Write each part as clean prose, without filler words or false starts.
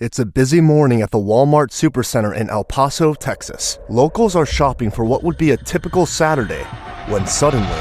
It's a busy morning at the Walmart Supercenter in El Paso, Texas. Locals are shopping for what would be a typical Saturday, when suddenly,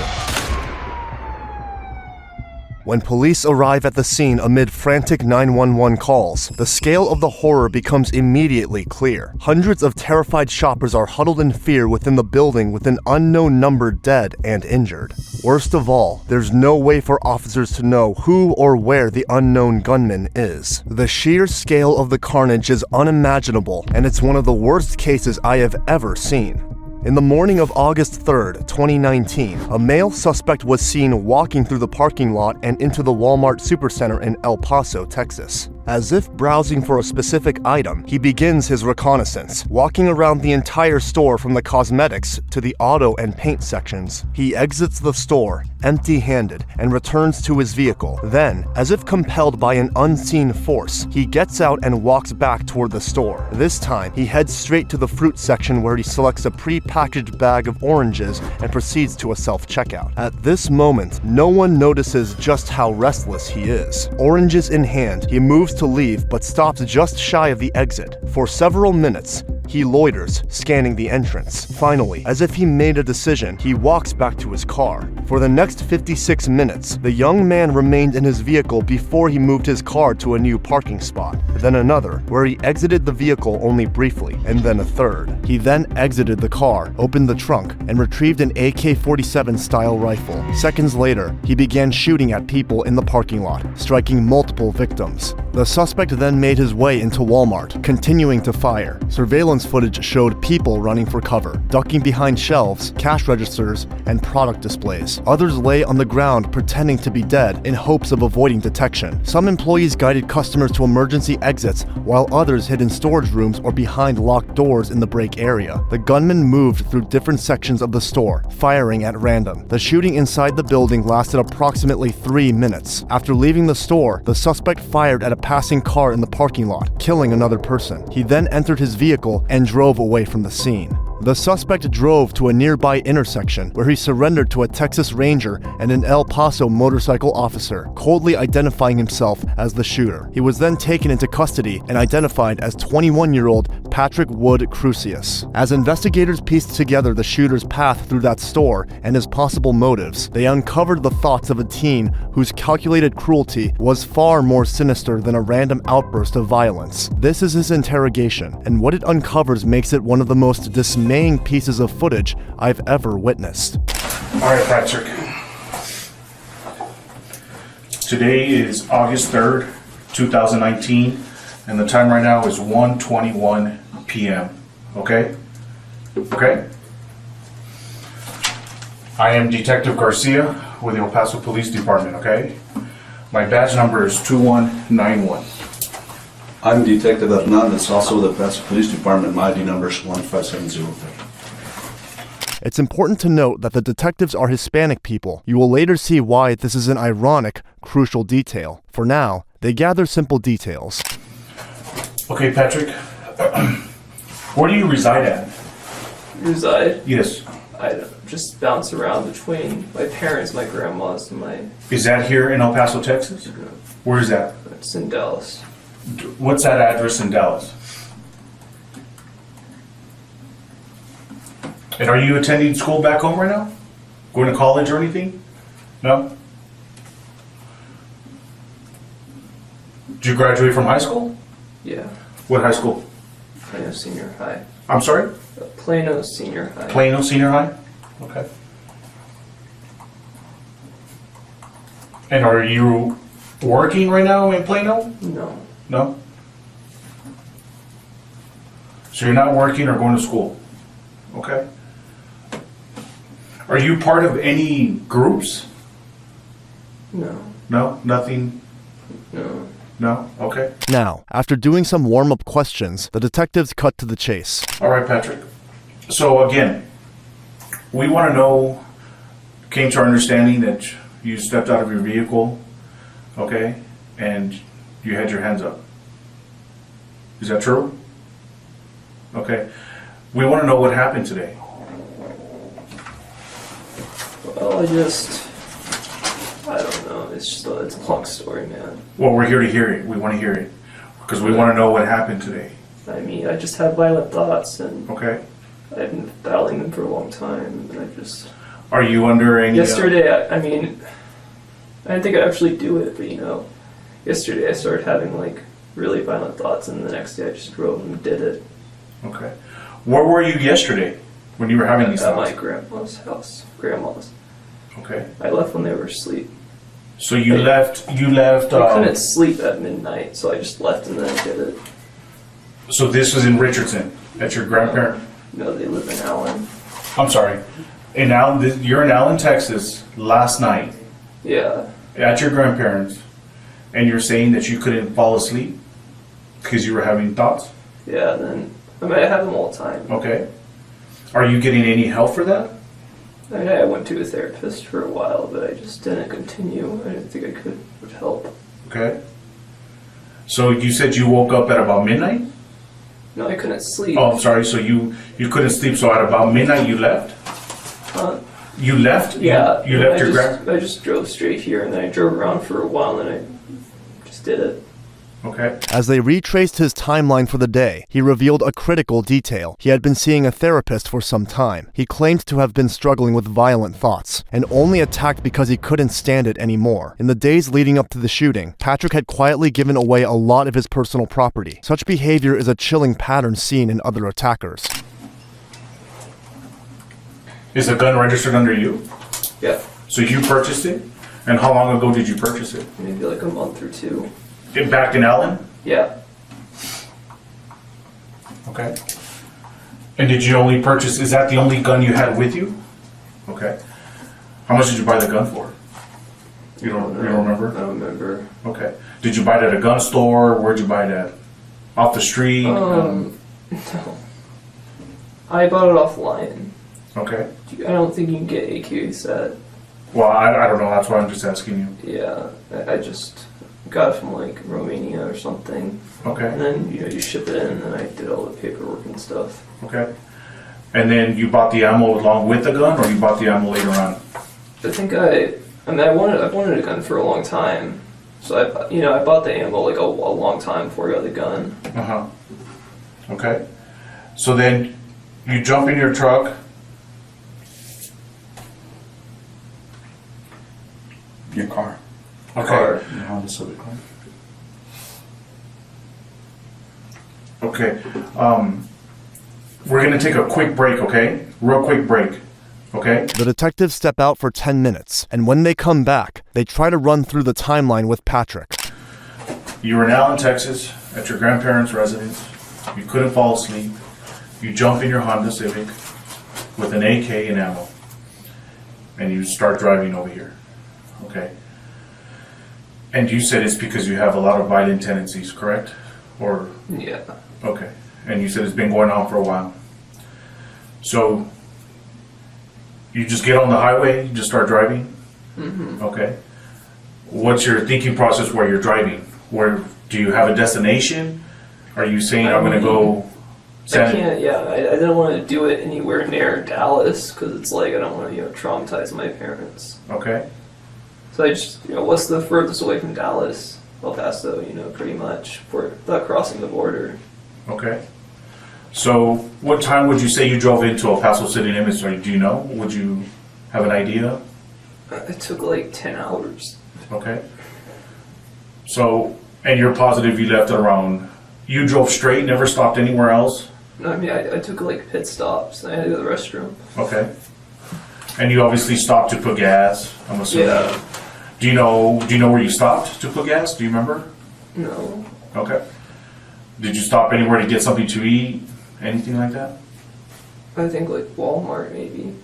when police arrive at the scene amid frantic 911 calls, the scale of the horror becomes immediately clear. Hundreds of terrified shoppers are huddled in fear within the building with an unknown number dead and injured. Worst of all, there's no way for officers to know who or where the unknown gunman is. The sheer scale of the carnage is unimaginable, and it's one of the worst cases I have ever seen. In the morning of August 3rd, 2019, a male suspect was seen walking through the parking lot and into the Walmart Supercenter in El Paso, Texas. As if browsing for a specific item, he begins his reconnaissance, walking around the entire store from the cosmetics to the auto and paint sections. He exits the store, empty-handed, and returns to his vehicle. Then, as if compelled by an unseen force, he gets out and walks back toward the store. This time, he heads straight to the fruit section where he selects a pre-packaged bag of oranges and proceeds to a self-checkout. At this moment, no one notices just how restless he is. Oranges in hand, he moves to leave but stops just shy of the exit. For several minutes, he loiters, scanning the entrance. Finally, as if he made a decision, he walks back to his car. For the next 56 minutes, the young man remained in his vehicle before he moved his car to a new parking spot. Then another, where he exited the vehicle only briefly, and then a third. He then exited the car, opened the trunk, and retrieved an AK-47 style rifle. Seconds later, he began shooting at people in the parking lot, striking multiple victims. The suspect then made his way into Walmart, continuing to fire. Surveillance footage showed people running for cover, ducking behind shelves, cash registers, and product displays. Others lay on the ground pretending to be dead in hopes of avoiding detection. Some employees guided customers to emergency exits, while others hid in storage rooms or behind locked doors in the break area. The gunman moved through different sections of the store, firing at random. The shooting inside the building lasted approximately 3 minutes. After leaving the store, the suspect fired at a passing car in the parking lot, killing another person. He then entered his vehicle and drove away from the scene. The suspect drove to a nearby intersection where he surrendered to a Texas Ranger and an El Paso motorcycle officer, coldly identifying himself as the shooter. He was then taken into custody and identified as 21-year-old Patrick Wood Crusius. As investigators pieced together the shooter's path through that store and his possible motives, they uncovered the thoughts of a teen whose calculated cruelty was far more sinister than a random outburst of violence. This is his interrogation, and what it uncovers makes it one of the most dismaying pieces of footage I've ever witnessed. All right, Patrick. Today is August 3rd, 2019, and the time right now is 1:21 p.m. Okay? Okay? I am Detective Garcia with the El Paso Police Department, okay? My badge number is 2191. I'm Detective Hernandez, also with the Paso Police Department. My ID number is 15703. It's important to note that the detectives are Hispanic people. You will later see why this is an ironic, crucial detail. For now, they gather simple details. Okay, Patrick. Where do you reside at? Reside? Yes. I just bounce around between my parents, my grandma's, and my... Is that here in El Paso, Texas? Where is that? It's in Dallas. What's that address in Dallas? And are you attending school back home right now? Going to college or anything? No? Did you graduate from high school? Yeah. What high school? Plano Senior High. I'm sorry? Plano Senior High. Plano Senior High? Okay. And are you working right now in Plano? No. No? So you're not working or going to school? Okay. Are you part of any groups? No. No? Nothing? No. No? Okay. Now, after doing some warm-up questions, the detectives cut to the chase. All right, Patrick. So again, we want to know, came to our understanding that you stepped out of your vehicle, okay, and you had your hands up. Is that true? Okay. We want to know what happened today. Well, I don't know. It's a long story, man. Well, we're here to hear it. We want to hear it. Because we want to know what happened today. I mean, I just had violent thoughts, and Okay. I've been battling them for a long time, and I just... Are you under any... Yesterday, I mean, I didn't think I'd actually do it, but yesterday I started having like really violent thoughts, and the next day I just drove and did it. Okay. Where were you yesterday when you were having these At thoughts? my grandma's house. Grandma's. Okay. I left when they were asleep. So you left... I couldn't sleep at midnight, so I just left and then I did it. So this was in Richardson, at your grandparent... No, they live in Allen. I'm sorry. In Allen, you're in Allen, Texas, last night, Yeah. at your grandparents', and you're saying that you couldn't fall asleep because you were having thoughts? Yeah, and then, I mean, I have them all the time. Okay. Are you getting any help for that? I mean, I went to a therapist for a while, but I just didn't continue. I didn't think I would help. Okay. So you said you woke up at about midnight? No, I couldn't sleep. Oh, I'm sorry. So you couldn't sleep. So at about midnight you left? You left? Yeah. You left your grand... I just drove straight here, and then I drove around for a while, and then I just did it. Okay. As they retraced his timeline for the day, he revealed a critical detail. He had been seeing a therapist for some time. He claimed to have been struggling with violent thoughts, and only attacked because he couldn't stand it anymore. In the days leading up to the shooting, Patrick had quietly given away a lot of his personal property. Such behavior is a chilling pattern seen in other attackers. Is the gun registered under you? Yeah. So you purchased it? And how long ago did you purchase it? Maybe like a month or two. Back in Allen? Yeah. Okay. And did you only purchase, is that the only gun you had with you? Okay. How much did you buy the gun for? You don't remember? I don't remember. Okay. Did you buy it at a gun store? Where'd you buy it at? Off the street? No. I bought it offline. Okay. I don't think you can get AK set. Well, I don't know. That's why I'm just asking you. Yeah. I just got it from like Romania or something. Okay. And then you ship it in, and then I did all the paperwork and stuff. Okay. And then you bought the ammo along with the gun, or you bought the ammo later on? I think I wanted a gun for a long time, so I bought the ammo like a long time before I got the gun. Uh-huh. Okay. So then you jump in your truck. Your car. Okay. Car. Your Honda Civic car. Okay. We're gonna take a quick break, okay? Real quick break. Okay? The detectives step out for 10 minutes, and when they come back, they try to run through the timeline with Patrick. You were in Allen, Texas, at your grandparents' residence. You couldn't fall asleep. You jump in your Honda Civic with an AK and ammo. And you start driving over here. Okay? And you said it's because you have a lot of violent tendencies, correct? Or, Yeah. okay. And you said it's been going on for a while. So, you just get on the highway, you just start driving? Mm-hmm. Okay. What's your thinking process where you're driving? Where do you have a destination? Are you saying I'm going to go? I can't. Yeah, I didn't want to do it anywhere near Dallas because it's like I don't want to traumatize my parents. Okay. So I just what's the furthest away from Dallas? El Paso, pretty much without crossing the border. Okay. So, what time would you say you drove into El Paso city limits? Do you know? Would you have an idea? It took like 10 hours. Okay. So, and you're positive you left it around. You drove straight, never stopped anywhere else? No, I mean, I took like pit stops. I had to go to the restroom. Okay. And you obviously stopped to put gas, I'm assuming. Yeah. Do you know where you stopped to put gas? Do you remember? No. Okay. Did you stop anywhere to get something to eat? Anything like that? I think like Walmart maybe.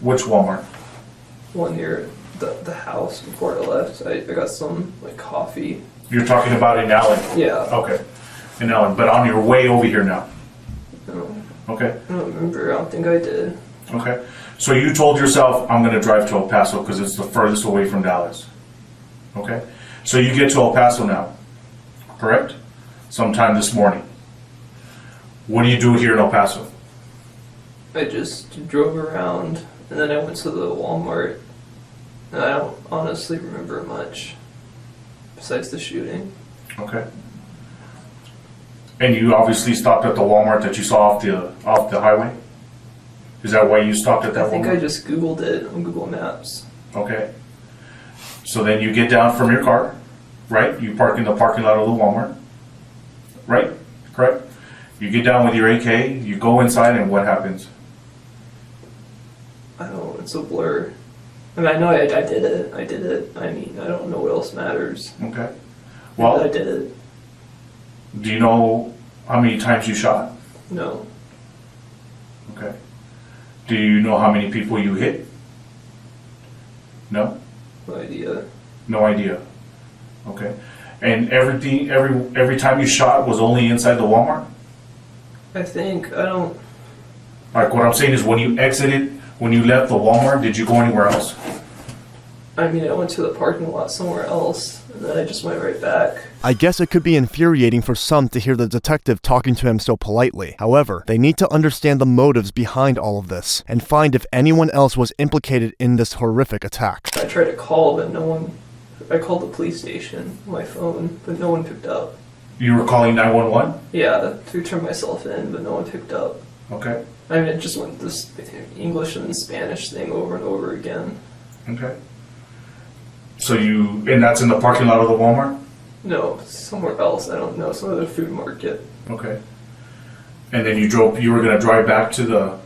Which Walmart? One near the house before I left. I got some like coffee. You're talking about in Allen? Yeah. Okay. In Allen, but on your way over here now? No. Okay. I don't remember. I don't think I did. Okay. So you told yourself, I'm going to drive to El Paso because it's the furthest away from Dallas. Okay. So you get to El Paso now, correct? Sometime this morning. What do you do here in El Paso? I just drove around and then I went to the Walmart. And I don't honestly remember much besides the shooting. Okay. And you obviously stopped at the Walmart that you saw off the highway? Is that why you stopped at that I think Walmart? I just Googled it on Google Maps. Okay. So then you get down from your car, right? You park in the parking lot of the Walmart, right? Correct? You get down with your AK, you go inside, and what happens? I don't know, it's a blur. I mean, I know I did it. I did it. I mean, I don't know what else matters. Okay. But Well, I did it. do you know how many times you shot? No. Okay. Do you know how many people you hit? No? No idea. No idea. Okay. And every time you shot was only inside the Walmart? I think, I don't, Like what I'm saying is when you exited, when you left the Walmart, did you go anywhere else? I mean, I went to the parking lot somewhere else, and then I just went right back. I guess it could be infuriating for some to hear the detective talking to him so politely. However, they need to understand the motives behind all of this and find if anyone else was implicated in this horrific attack. I tried to call, but no one, I called the police station on my phone, but no one picked up. You were calling 911? Yeah, to turn myself in, but no one picked up. Okay. I mean, it just went this English and Spanish thing over and over again. Okay. So and that's in the parking lot of the Walmart? No, somewhere else, I don't know, some other food market. Okay. And then you were going to drive back to the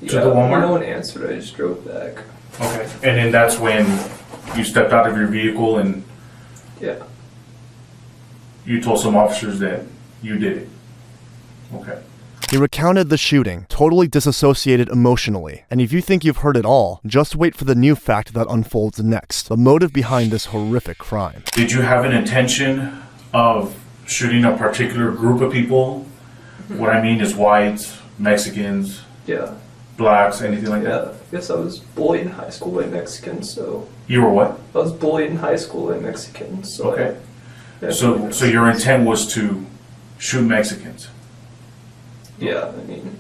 Walmart? No one answered, I just drove back. Okay. And then that's when you stepped out of your vehicle and Yeah. you told some officers that you did it. Okay. He recounted the shooting, totally disassociated emotionally. And if you think you've heard it all, just wait for the new fact that unfolds next, the motive behind this horrific crime. Did you have an intention of shooting a particular group of people? What I mean is whites, Mexicans, Yeah. blacks, anything like Yeah. that? I guess I was bullied in high school by Mexicans, so. You were what? I was bullied in high school by Mexicans, so. Okay. Yeah, So your intent was to shoot Mexicans? Yeah, I mean.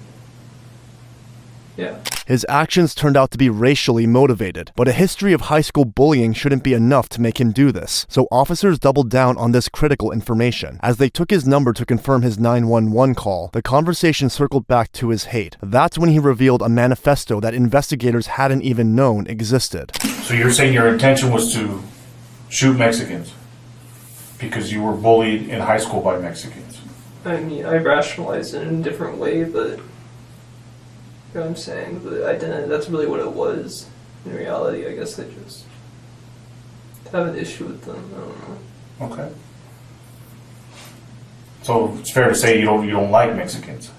Yeah. His actions turned out to be racially motivated, but a history of high school bullying shouldn't be enough to make him do this. So officers doubled down on this critical information. As they took his number to confirm his 911 call, the conversation circled back to his hate. That's when he revealed a manifesto that investigators hadn't even known existed. So you're saying your intention was to shoot Mexicans because you were bullied in high school by Mexicans? I mean, I rationalized it in a different way, but. You know what I'm saying? But I didn't, that's really what it was. In reality, I guess I just have an issue with them. I don't know. Okay. So it's fair to say you don't like Mexicans?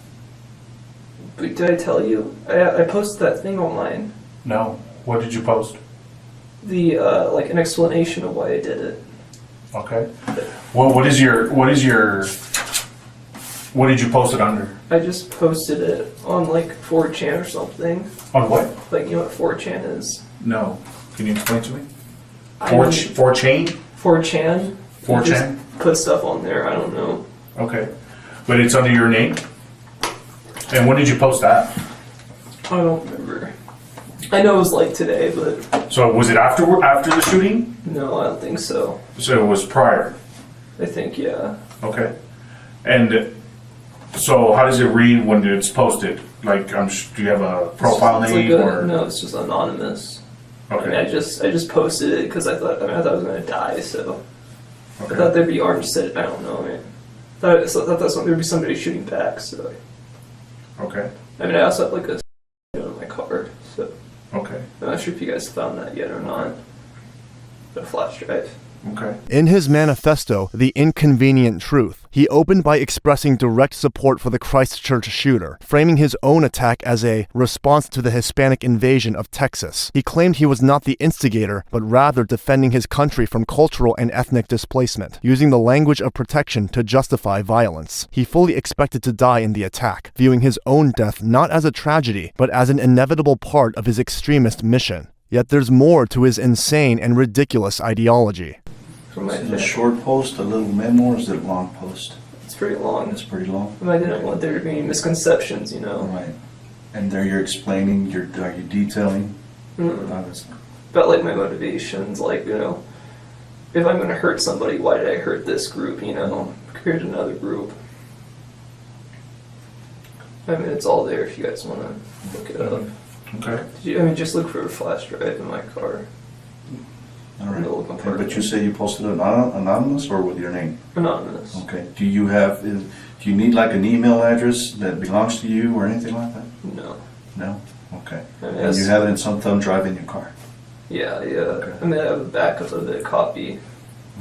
But did I tell you? I posted that thing online. No. What did you post? The, like an explanation of why I did it. Okay. Well, what did you post it under? I just posted it on like 4chan or something. On what? Like, you know what 4chan is? No. Can you explain to me? I don't- 4chan? 4chan? 4chan? You just put stuff on there, I don't know. Okay. But it's under your name? And when did you post that? I don't remember. I know it was like today, but So was it after the shooting? no, I don't think so. So it was prior. I think, yeah. Okay. And so how does it read when it's posted? Like, do you have a profile It's name like or? no, it's just anonymous. I mean, I Okay. just posted it because I thought I was gonna die, so I thought Okay. there'd be armed set. I don't know. I mean, I thought there'd be somebody shooting back. So Okay. I mean, I also have like a on my card, so Okay. I'm not sure if you guys found that yet or not. The flash drive. Okay. In his manifesto, The Inconvenient Truth, he opened by expressing direct support for the Christchurch shooter, framing his own attack as a response to the Hispanic invasion of Texas. He claimed he was not the instigator, but rather defending his country from cultural and ethnic displacement, using the language of protection to justify violence. He fully expected to die in the attack, viewing his own death not as a tragedy, but as an inevitable part of his extremist mission. Yet there's more to his insane and ridiculous ideology. From my Is it a short post, a little memo, or is it a long post? It's pretty long. It's pretty long. I didn't want there to be any misconceptions, you know. Right. And there you're explaining, are you detailing? Obviously. About like my motivations, like, you know, if I'm gonna hurt somebody, why did I hurt this group, you know, compared to another group? I mean, it's all there if you guys want to look it up. Okay. Just look for a flash drive in my car. All In right. the local Okay, but apartment. you say you posted it anonymous or with your name? Anonymous. Okay. Do you need like an email address that belongs to you or anything like that? No. No? Okay. I mean, And you have it in some thumb drive in your car? Yeah. Okay. I mean, I have a backup of the copy.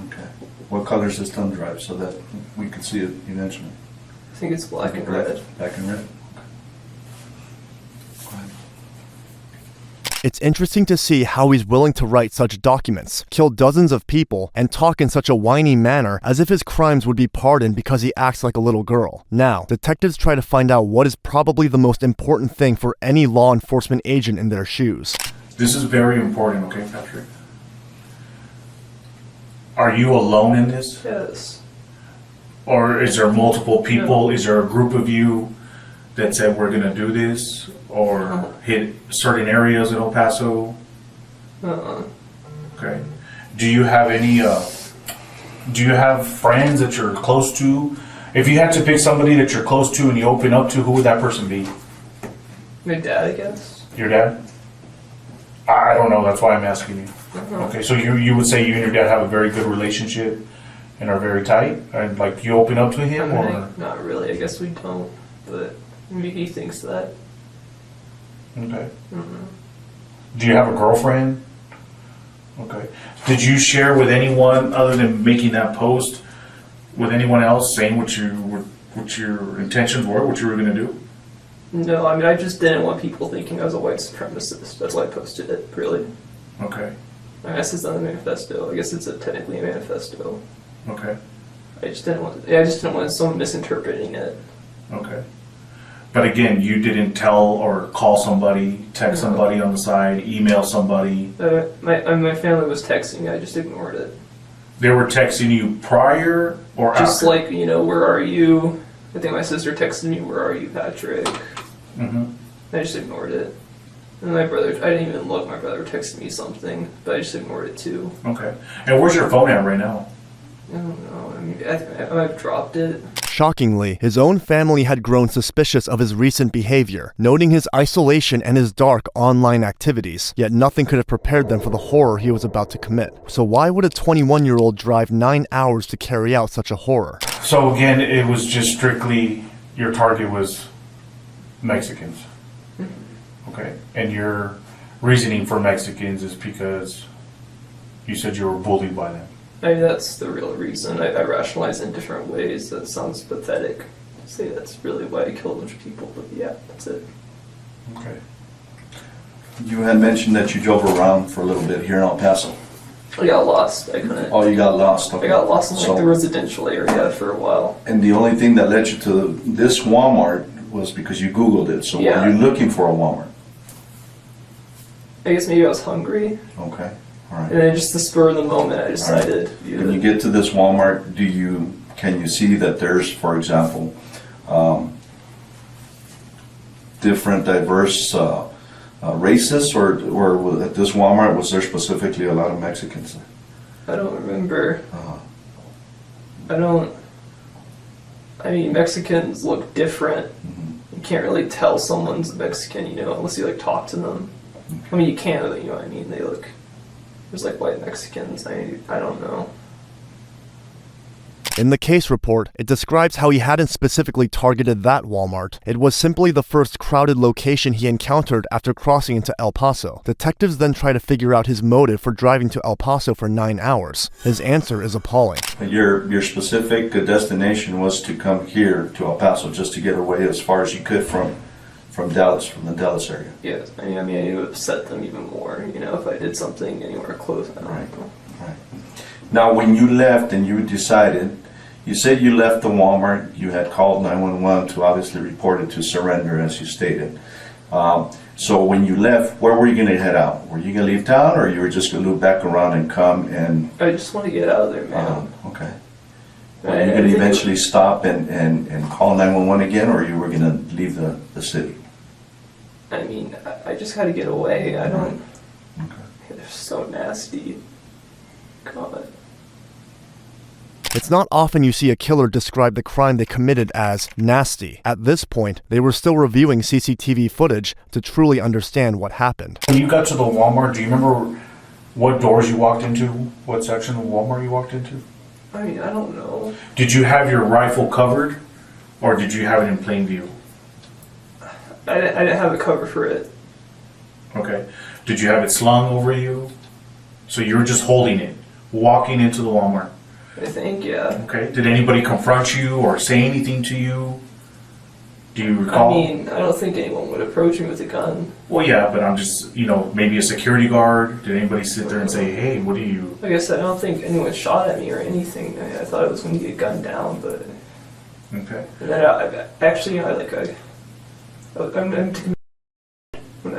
Okay. What color is this thumb drive so that we can see it eventually? I think it's black and red. Black and red? Okay. Go ahead. It's interesting to see how he's willing to write such documents, kill dozens of people, and talk in such a whiny manner as if his crimes would be pardoned because he acts like a little girl. Now, detectives try to find out what is probably the most important thing for any law enforcement agent in their shoes. This is very important, okay, Patrick? Are you alone in this? Yes. Or is there multiple people? Is there a group of you that said we're gonna do this? Or hit certain areas in El Paso? Okay. Do you have any, do you have friends that you're close to? If you had to pick somebody that you're close to and you open up to, who would that person be? My dad, I guess. Your dad? I don't know, that's why I'm asking you. Okay, so you would say you and your dad have a very good relationship and are very tight? And like you open up to him or? Not really. I guess we don't. But maybe he thinks that. Okay. Do you have a girlfriend? Okay. Did you share with anyone other than making that post with anyone else saying what your intentions were, what you were gonna do? No, I mean, I just didn't want people thinking I was a white supremacist. That's why I posted it, really. Okay. I guess it's not a manifesto. I guess it's technically a manifesto. Okay. I just didn't want someone misinterpreting it. Okay. But again, you didn't tell or call somebody, text somebody on the side, email somebody. My family was texting me. I just ignored it. They were texting you prior or Just after? like, where are you? I think my sister texted me, where are you, Patrick? Mm-hmm. I just ignored it. And my brother, I didn't even look, my brother texted me something, but I just ignored it too. Okay. And where's your phone at right now? I don't know, I mean, I've dropped it. Shockingly, his own family had grown suspicious of his recent behavior, noting his isolation and his dark online activities, yet nothing could have prepared them for the horror he was about to commit. So why would a 21-year-old drive 9 hours to carry out such a horror? So again, it was just strictly, your target was Mexicans. Okay. And your reasoning for Mexicans is because you said you were bullied by them. I mean, that's the real reason. I rationalize in different ways. That sounds pathetic to say that's really why I killed a bunch of people, but yeah, that's it. Okay. You had mentioned that you drove around for a little bit here in El Paso. I got lost. I couldn't. Oh, you got lost. Okay. I got lost in So- the residential area for a while. And the only thing that led you to this Walmart was because you Googled it. So Yeah. were you looking for a Walmart? I guess maybe I was hungry, Okay. All right. and then just the spur of the moment, I decided. When you get to this Walmart, can you see that there's, for example, different diverse races, or at this Walmart was there specifically a lot of Mexicans? I don't remember. Uh-huh. I mean, Mexicans look different. Mhm. You can't really tell someone's Mexican, unless you talk to them. I mean, you can, but you know what I mean. There's white Mexicans. I don't know. In the case report, it describes how he hadn't specifically targeted that Walmart. It was simply the first crowded location he encountered after crossing into El Paso. Detectives then try to figure out his motive for driving to El Paso for 9 hours. His answer is appalling. Your specific destination was to come here to El Paso, just to get away as far as you could from Dallas, from the Dallas area. Yes, I mean, it would upset them even more, if I did something anywhere close. I don't Right. know. Right. Now, when you left and you decided, you said you left the Walmart, you had called 911 to obviously report it to surrender, as you stated. So when you left, where were you going to head out? Were you going to leave town, or you were just going to loop back around and come and... I just want to get out of there, man. Okay. Were you going to eventually stop and call 911 again, or you were going to leave the city? I mean, I just got to get away. I don't... Okay. They're so nasty. God. It's not often you see a killer describe the crime they committed as nasty. At this point, they were still reviewing CCTV footage to truly understand what happened. When you got to the Walmart, do you remember what doors you walked into? What section of Walmart you walked into? I mean, I don't know. Did you have your rifle covered, or did you have it in plain view? I didn't have a cover for it. Okay. Did you have it slung over you? So you were just holding it, walking into the Walmart. I think, yeah. Okay. Did anybody confront you or say anything to you? Do you recall? I mean, I don't think anyone would approach me with a gun. Well, yeah, but I'm just, maybe a security guard. Did anybody sit there and say, hey, what are you? Like I said, I don't think anyone shot at me or anything. I thought it was going to get gunned down, but... Okay. And then I'm when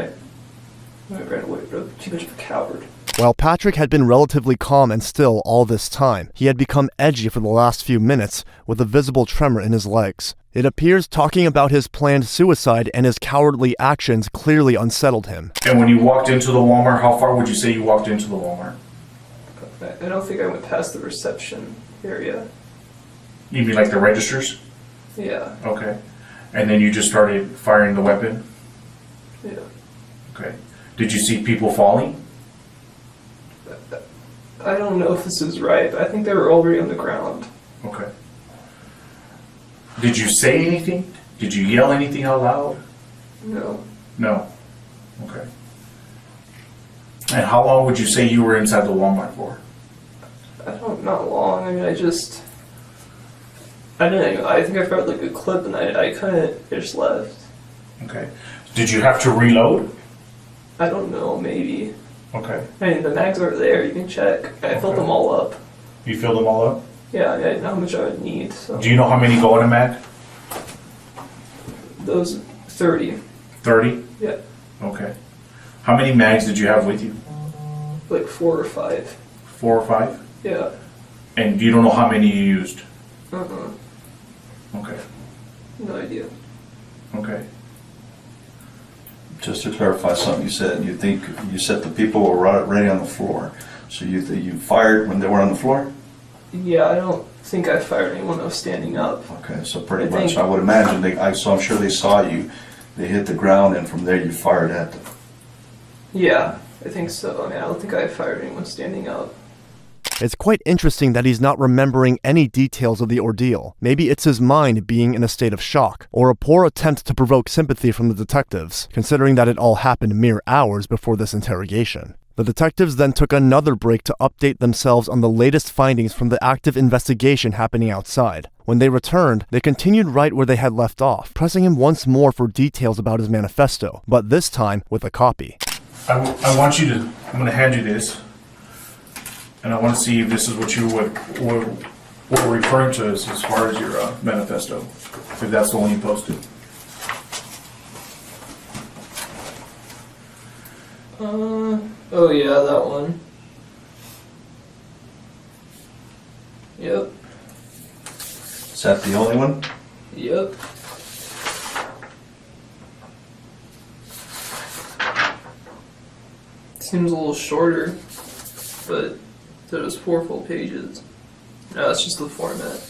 I ran away, but I'm too much of a coward. While Patrick had been relatively calm and still all this time, he had become edgy for the last few minutes with a visible tremor in his legs. It appears talking about his planned suicide and his cowardly actions clearly unsettled him. And when you walked into the Walmart, how far would you say you walked into the Walmart? I don't think I went past the reception area. You mean like the registers? Yeah, Okay. And then you just started firing the weapon? yeah. Okay. Did you see people falling? I don't know if this is right, but I think they were already on the ground. Okay. Did you say anything? Did you yell anything out loud? No. No. Okay. And how long would you say you were inside the Walmart for? Not long. I mean, I think I felt like a clip and I kind of just left. Okay. Did you have to reload? I don't know, maybe. Okay. I mean, the mags are there, you can check. I filled them all up. You filled them all up? Yeah, I didn't know how much I would need, so. Do you know how many go in a mag? Those 30. 30? Yeah. Okay. How many mags did you have with you? Like 4 or 5. 4 or 5? Yeah. And you don't know how many you used? Uh-uh. Okay. No idea. Okay. Just to clarify something you said, you said the people were already on the floor. So you fired when they were on the floor? Yeah, I don't think I fired anyone that was standing up. Okay, so pretty much I would imagine I'm sure they saw you. They hit the ground and from there you fired at them. Yeah, I think so. I mean, I don't think I fired anyone standing up. It's quite interesting that he's not remembering any details of the ordeal. Maybe it's his mind being in a state of shock, or a poor attempt to provoke sympathy from the detectives, considering that it all happened mere hours before this interrogation. The detectives then took another break to update themselves on the latest findings from the active investigation happening outside. When they returned, they continued right where they had left off, pressing him once more for details about his manifesto, but this time with a copy. I want you to, I'm going to hand you this, and I want to see if this is what you were referring to as far as your manifesto, if that's the one you posted. Oh yeah, that one. Yep. Is that the only one? Yep. Seems a little shorter, but there's 4 full pages. No, that's just the format.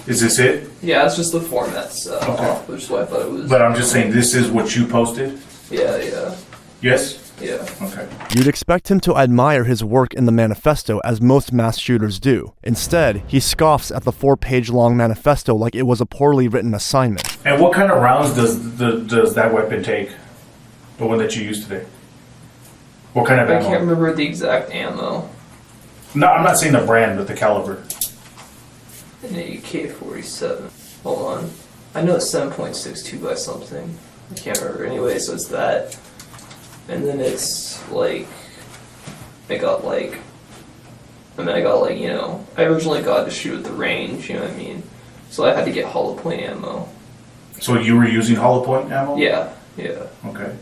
Is this it? Yeah, it's just the format's off, which is why I thought it was. But I'm just saying, this is what you posted? Yeah. Yes? Yeah. Okay. You'd expect him to admire his work in the manifesto as most mass shooters do. Instead, he scoffs at the 4-page-long manifesto like it was a poorly written assignment. And what kind of rounds does that weapon take? The one that you used today? What kind of I ammo? can't remember the exact ammo. No, I'm not saying the brand, but the caliber. An AK-47. Hold on. I know it's 7.62 by something. I can't remember anyway, so it's that. And then it's like, I got like, I originally got to shoot at the range, you know what I mean? So I had to get hollow point ammo. So you were using hollow point ammo? Yeah. Okay.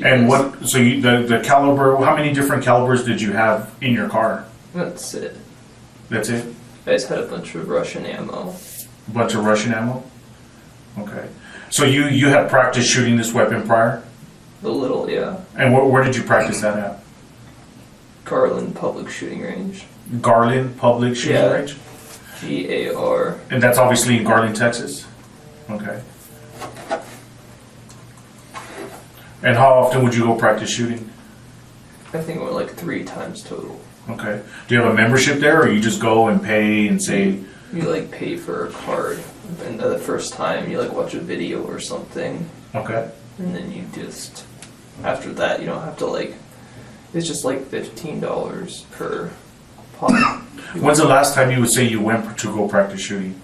And what, so the caliber, how many different calibers did you have in your car? That's it. That's it? I just had a bunch of Russian ammo. A bunch of Russian ammo? Okay. So you had practiced shooting this weapon prior? A little, yeah. And where did you practice that at? Garland Public Shooting Range. Garland Public Shooting Yeah. Range? Gar. And that's obviously in Garland, Texas? Okay. And how often would you go practice shooting? I think it went like 3 times total. Okay. Do you have a membership there, or you just go and pay and say... You like pay for a card, and the first time you like watch a video or something, Okay. and then you just, after that, you don't have to like, it's just like $15 per pop. When's the last time you would say you went to go practice shooting?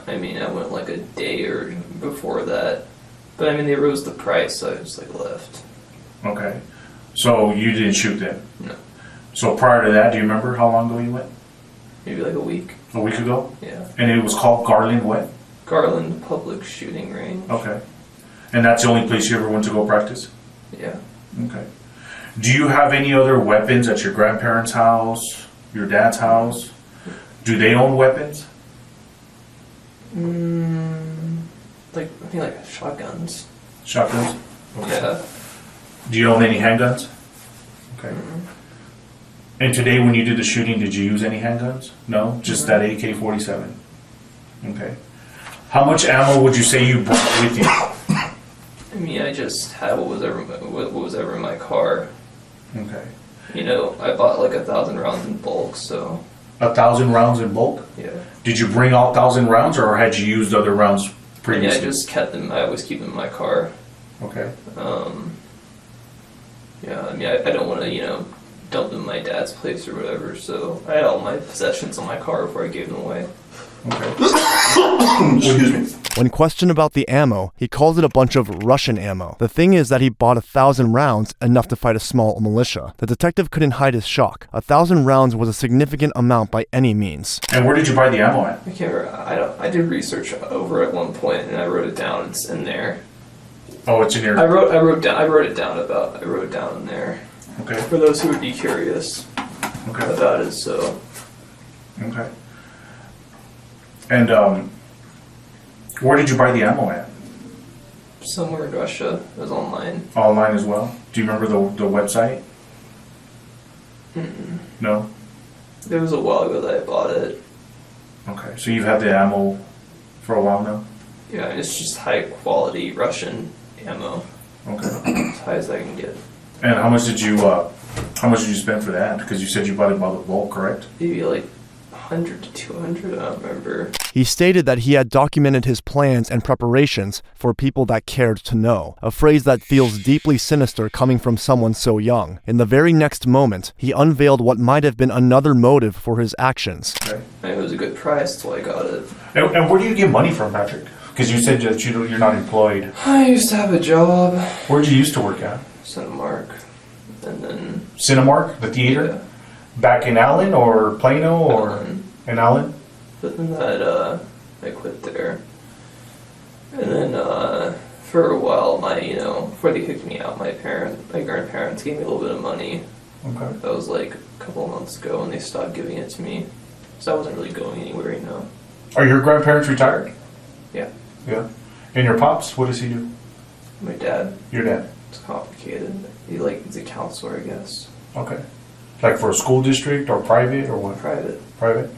I mean, I went like a day or before that, but I mean, they rose the price, so I just like left. Okay. So you didn't shoot then? No. So prior to that, do you remember how long ago you went? Maybe like a week. A week ago? Yeah. And it was called Garland what? Garland Public Shooting Range. Okay. And that's the only place you ever went to go practice? Yeah. Okay. Do you have any other weapons at your grandparents' house, your dad's house? Do they own weapons? Like, I think like shotguns. Shotguns? Yeah. Do you own any handguns? Okay. And today when you did the shooting, did you use any handguns? No? Just that AK-47? Okay. How much ammo would you say you brought with you? I mean, I just had what was ever in my car. Okay. You know, I bought like 1,000 rounds in bulk, so 1,000 rounds in bulk? yeah. Did you bring all 1,000 rounds, or had you used other rounds I mean, previously? I just kept them. I always keep them in my car. Okay. Yeah. I mean, I don't want to, you know, dump them in my dad's place or whatever. So I had all my possessions in my car before I gave them away. Okay. Excuse me. When questioned about the ammo, he called it a bunch of Russian ammo. The thing is that he bought 1,000 rounds, enough to fight a small militia. The detective couldn't hide his shock. 1,000 rounds was a significant amount by any means. And where did you buy the ammo at? I can't remember. I did research over at one point and I wrote it down. It's in there. Oh, it's in your... I wrote it down in there Okay. for those who would be curious Okay. about it. So Okay. And where did you buy the ammo at? somewhere in Russia, it was online. Online as well? Do you remember the website? No? It was a while ago that I bought it. Okay. So you've had the ammo for a while now? Yeah, and it's just high quality Russian ammo, Okay. as high as I can get. And how much did you spend for that? Because you said you bought it by the bulk, correct? Maybe like 100 to 200. I don't remember. He stated that he had documented his plans and preparations for people that cared to know, a phrase that feels deeply sinister coming from someone so young. In the very next moment, he unveiled what might have been another motive for his actions. Okay. I mean, it was a good price till I got it. And where do you get money from, Patrick? Because you said that you're not employed. I used to have a job, Where'd you used to work at? Cinemark, and then Cinemark, the theater? yeah, Back in Allen or Plano or Allen. in Allen? But then that I quit there, and then for a while, before they kicked me out, my grandparents gave me a little bit of money. Okay. That was like a couple of months ago, and they stopped giving it to me, so I wasn't really going anywhere, you know. Are your grandparents retired? Yeah, Yeah. And your pops, what does he do? my dad. Your dad? It's complicated. He's a counselor, I guess. Okay. Like for a school district or private or what? Private. Private?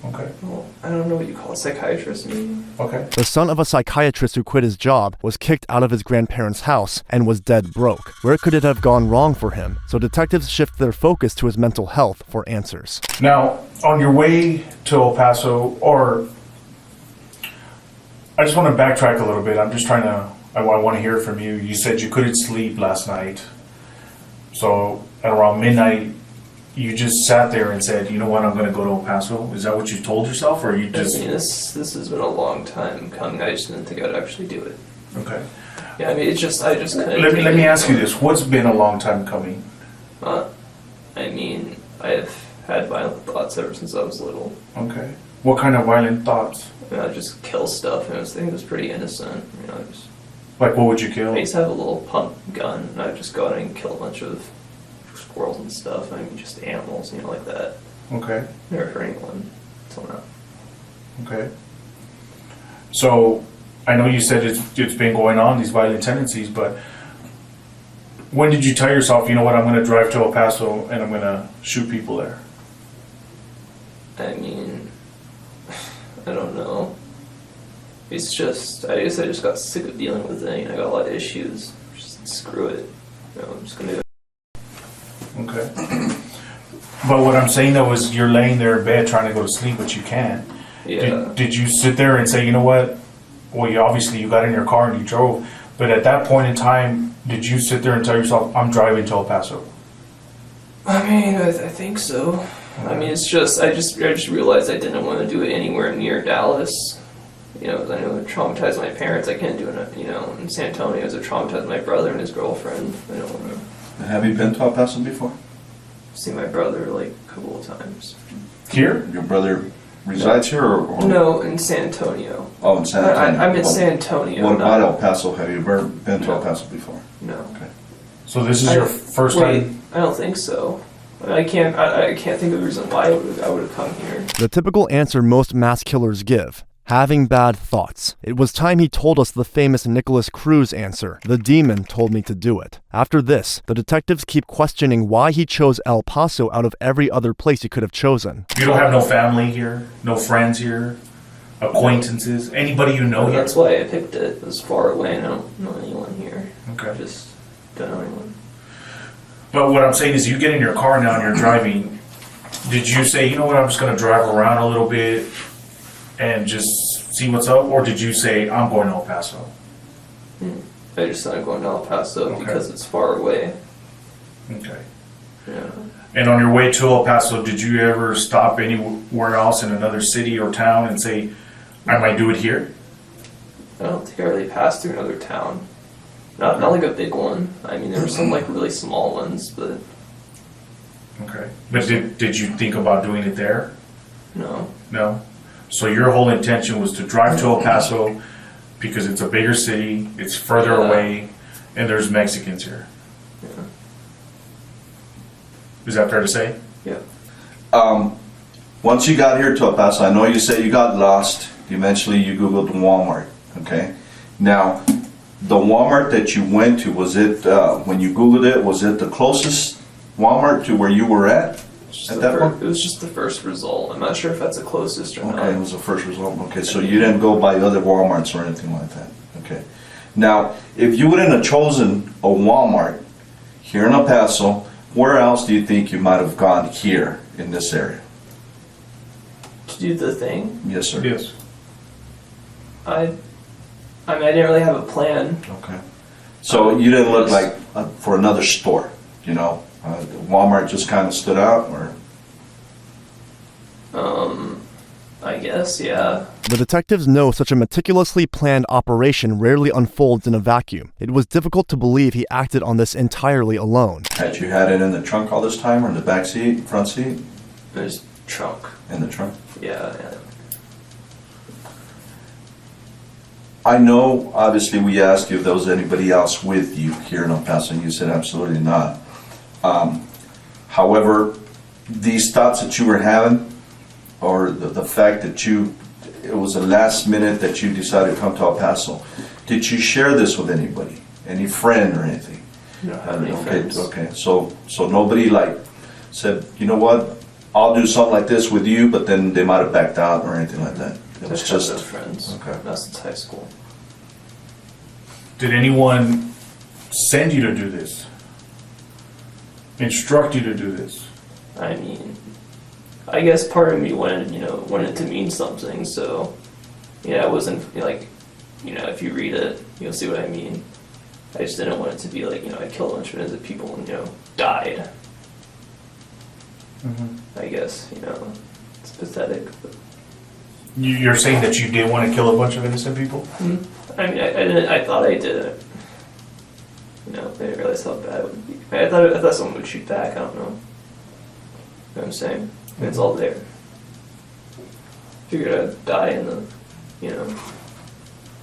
Yeah. Okay. Well, I don't know what you call a psychiatrist, maybe. Okay. The son of a psychiatrist who quit his job was kicked out of his grandparents' house and was dead broke. Where could it have gone wrong for him? So detectives shift their focus to his mental health for answers. Now, on your way to El Paso, or I just want to backtrack a little bit. I'm just trying to, I want to hear from you. You said you couldn't sleep last night. So at around midnight, you just sat there and said, you know what, I'm going to go to El Paso. Is that what you told yourself, or you just... I mean, this has been a long time coming. I just didn't think I'd actually do it. Okay. Yeah, I mean, I just couldn't. Let me ask you this. What's been a long time coming? I mean, I've had violent thoughts ever since I was little. Okay. What kind of violent thoughts? I mean, I just kill stuff, and I think it was pretty innocent. You know, Like what would you kill? I used to have a little pump gun, and I'd just go out and kill a bunch of squirrels and stuff. I mean, just animals, you know, like that. Okay. Never hurt anyone until now. Okay. So, I know you said it's been going on, these violent tendencies, but when did you tell yourself, you know what, I'm going to drive to El Paso and I'm going to shoot people there? I mean, I don't know. It's just, I guess I just got sick of dealing with it. I got a lot of issues. Just screw it. I'm just gonna do it. Okay. But what I'm saying though is you're laying there in bed trying to go to sleep, but you can't. Yeah. Did you sit there and say, you know what? Well, you got in your car and you drove, but at that point in time, did you sit there and tell yourself, I'm driving to El Paso? I mean, I think so. I mean, it's just, I just realized I didn't want to do it anywhere near Dallas. I know it traumatized my parents. I can't do it, in San Antonio. It traumatized my brother and his girlfriend. I don't want to Have you been to El Paso before? see my brother like a couple of times. Here? Your brother resides here, or? No, in San Antonio. Oh, in San Antonio. I'm in San Antonio. What about not- El Paso? Have you ever been to No. El Paso before? No. Okay. So this is your first Wait, time? I don't think so. I can't think of a reason why I would have come here. The typical answer most mass killers give: having bad thoughts. It was time he told us the famous Nicholas Cruz answer: the demon told me to do it. After this, the detectives keep questioning why he chose El Paso out of every other place he could have chosen. You don't have no family here, no friends here, acquaintances, anybody you know Well, here? that's why I picked it. It was far away and I don't know anyone here. Okay. Just don't know anyone. But what I'm saying is you get in your car now and you're driving. Did you say, you know what, I'm just going to drive around a little bit and just see what's up? Or did you say, I'm going to El Paso? I just started going to El Paso Okay. because it's far away. Okay. Yeah. And on your way to El Paso, did you ever stop anywhere else in another city or town and say, I might do it here? I don't think I really passed through another town. Not like a big one. I mean, there were some like really small ones, but Okay. But did you think about doing it there? no. No? So your whole intention was to drive to El Paso because it's a bigger city, it's further Yeah. away, and there's Mexicans here. Yeah. Is that fair to say? Yeah. Once you got here to El Paso, I know you said you got lost. Eventually you Googled Walmart, okay? Now, the Walmart that you went to, was it, when you Googled it, was it the closest Walmart to where you were at? At that point? It was just the first result. I'm not sure if that's the closest or Okay, it not. was the first result. Okay, so you didn't go by other Walmarts or anything like that. Okay. Now, if you wouldn't have chosen a Walmart here in El Paso, where else do you think you might have gone here in this area? To do the thing, Yes, sir. Yes. I mean, I didn't really have a plan. Okay. So you didn't look like for another store, Walmart just kind of stood out, or? I guess, yeah. The detectives know such a meticulously planned operation rarely unfolds in a vacuum. It was difficult to believe he acted on this entirely alone. Had you had it in the trunk all this time, or in the back seat, front seat? There's trunk. In the trunk. Yeah. I know, obviously, we asked you if there was anybody else with you here in El Paso, and you said absolutely not. However, these thoughts that you were having, or the fact that it was the last minute that you decided to come to El Paso, did you share this with anybody? Any friend or anything? You don't have any Okay, friends. okay. So nobody said, you know what, I'll do something like this with you, but then they might have backed out or anything like that. It was I have no just, friends. okay. Not since high school. Did anyone send you to do this? Instruct you to do this? I mean, I guess part of me wanted to mean something, so, yeah, it wasn't, if you read it, you'll see what I mean. I just didn't want it to be I killed a bunch of innocent people and, died. I guess, it's pathetic, but... You're saying that you did want to kill a bunch of innocent people? I mean, I didn't, I thought I did it. I didn't realize how bad it would be. I thought someone would shoot back, I don't know. You know what I'm saying? It's all there. Figured I'd die in the,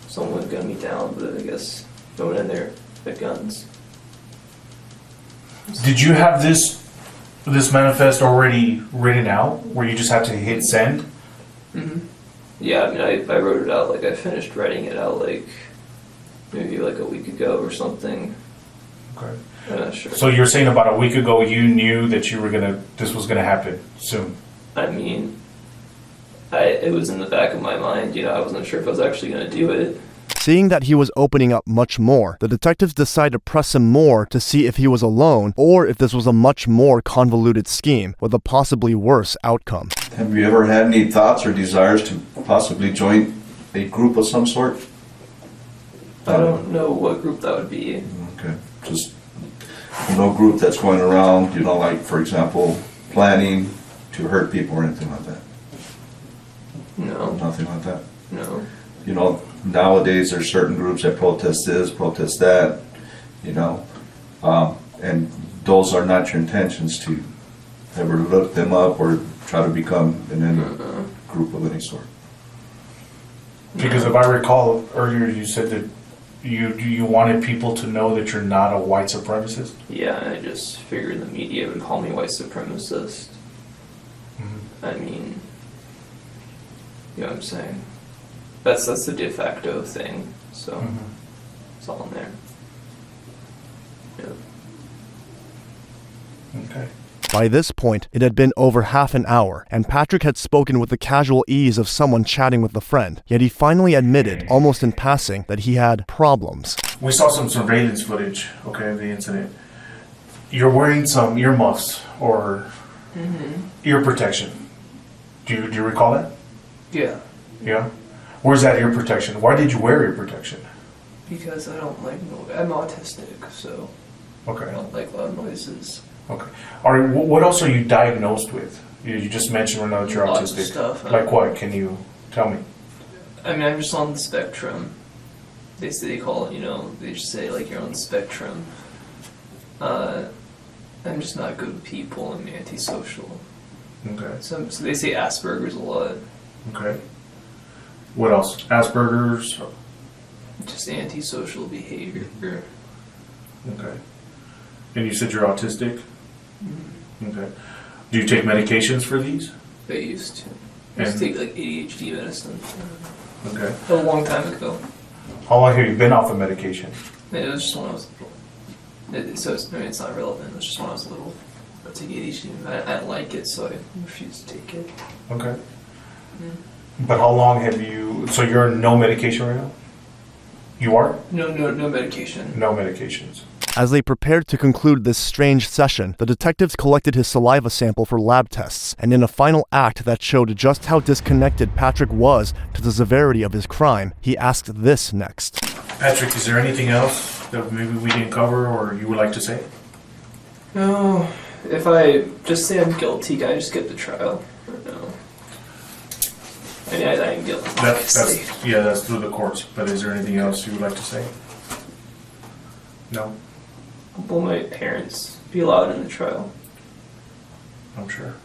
someone would gun me down, but I guess no one in there with guns. Did you have this manifest already written out, where you just had to hit send? Yeah, I mean, I wrote it out, I finished writing it out, maybe a week ago or something. Okay. I'm not sure. So you're saying about a week ago you knew that this was gonna happen soon? I mean, It was in the back of my mind, I wasn't sure if I was actually going to do it. Seeing that he was opening up much more, the detectives decided to press him more to see if he was alone or if this was a much more convoluted scheme with a possibly worse outcome. Have you ever had any thoughts or desires to possibly join a group of some sort? I don't know what group that would be. Okay, just no group that's going around, like, for example, planning to hurt people or anything like that? No. Nothing like that? No. Nowadays there's certain groups that protest this, protest that, and those are not your intentions to ever look them up or try to become in any group of any sort. Because if I recall earlier, you said that you wanted people to know that you're not a white supremacist? Yeah, I just figured the media would call me white supremacist. Mm-hmm. I mean, you know what I'm saying? That's the de facto thing, so it's all in there. Yeah. Okay. By this point, it had been over half an hour, and Patrick had spoken with the casual ease of someone chatting with a friend, yet he finally admitted, almost in passing, that he had problems. We saw some surveillance footage, of the incident. You're wearing some earmuffs or ear protection. Do you recall that? Yeah. Yeah? Where's that ear protection? Why did you wear ear protection? Because I don't like noise. I'm autistic, so I Okay. don't like loud noises. Okay. What else are you diagnosed with? You just mentioned right now that you're Lots of autistic. stuff. Like what? Can you tell me? I mean, I'm just on the spectrum. They call it, they just say, like, you're on the spectrum. I'm just not good with people. I'm antisocial. Okay. So they say Asperger's a lot. Okay. What else? Asperger's? Just antisocial behavior. Okay. And you said you're autistic? Okay. Do you take medications for these? I used to. I used to take, like, ADHD medicine. Okay. A long time ago. How long have you been off of medication? It was just when I was little. It's not relevant. It was just when I was little. I took ADHD. I didn't like it, so I refused to take it. Okay. But how long have you... So you're on no medication right now? You are? No medication. No medications. As they prepared to conclude this strange session, the detectives collected his saliva sample for lab tests, and in a final act that showed just how disconnected Patrick was to the severity of his crime, he asked this next. Patrick, is there anything else that maybe we didn't cover or you would like to say? No. If I just say I'm guilty, can I just get the trial? Or no? I mean, I am guilty. That's through the courts. But is there anything else you would like to say? No? Will my parents be allowed in the trial? I'm sure.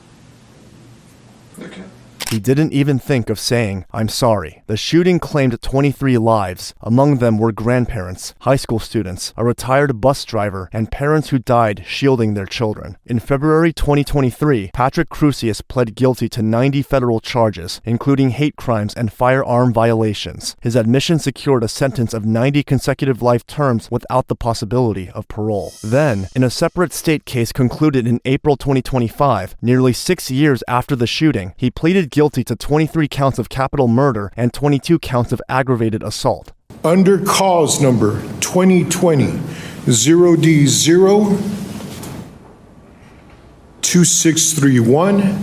Okay. He didn't even think of saying, "I'm sorry." The shooting claimed 23 lives. Among them were grandparents, high school students, a retired bus driver, and parents who died shielding their children. In February 2023, Patrick Crusius pled guilty to 90 federal charges, including hate crimes and firearm violations. His admission secured a sentence of 90 consecutive life terms without the possibility of parole. Then, in a separate state case concluded in April 2025, nearly 6 years after the shooting, he pleaded guilty to 23 counts of capital murder and 22 counts of aggravated assault. Under cause number 2020 0D0 2631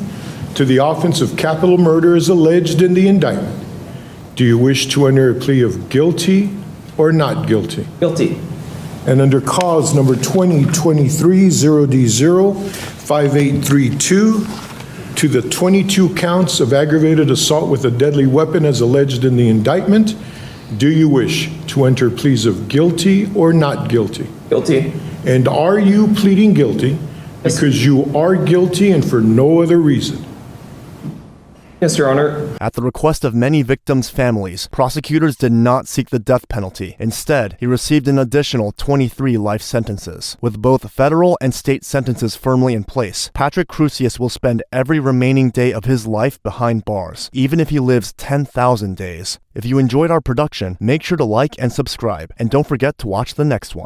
to the offense of capital murder as alleged in the indictment, do you wish to enter a plea of guilty or not guilty? Guilty. And under cause number 2023 0D0 5832 to the 22 counts of aggravated assault with a deadly weapon as alleged in the indictment, do you wish to enter pleas of guilty or not guilty? Guilty. And are you pleading guilty because you are guilty and for no other reason? Yes, Your Honor. At the request of many victims' families, prosecutors did not seek the death penalty. Instead, he received an additional 23 life sentences. With both federal and state sentences firmly in place, Patrick Crusius will spend every remaining day of his life behind bars, even if he lives 10,000 days. If you enjoyed our production, make sure to like and subscribe, and don't forget to watch the next one.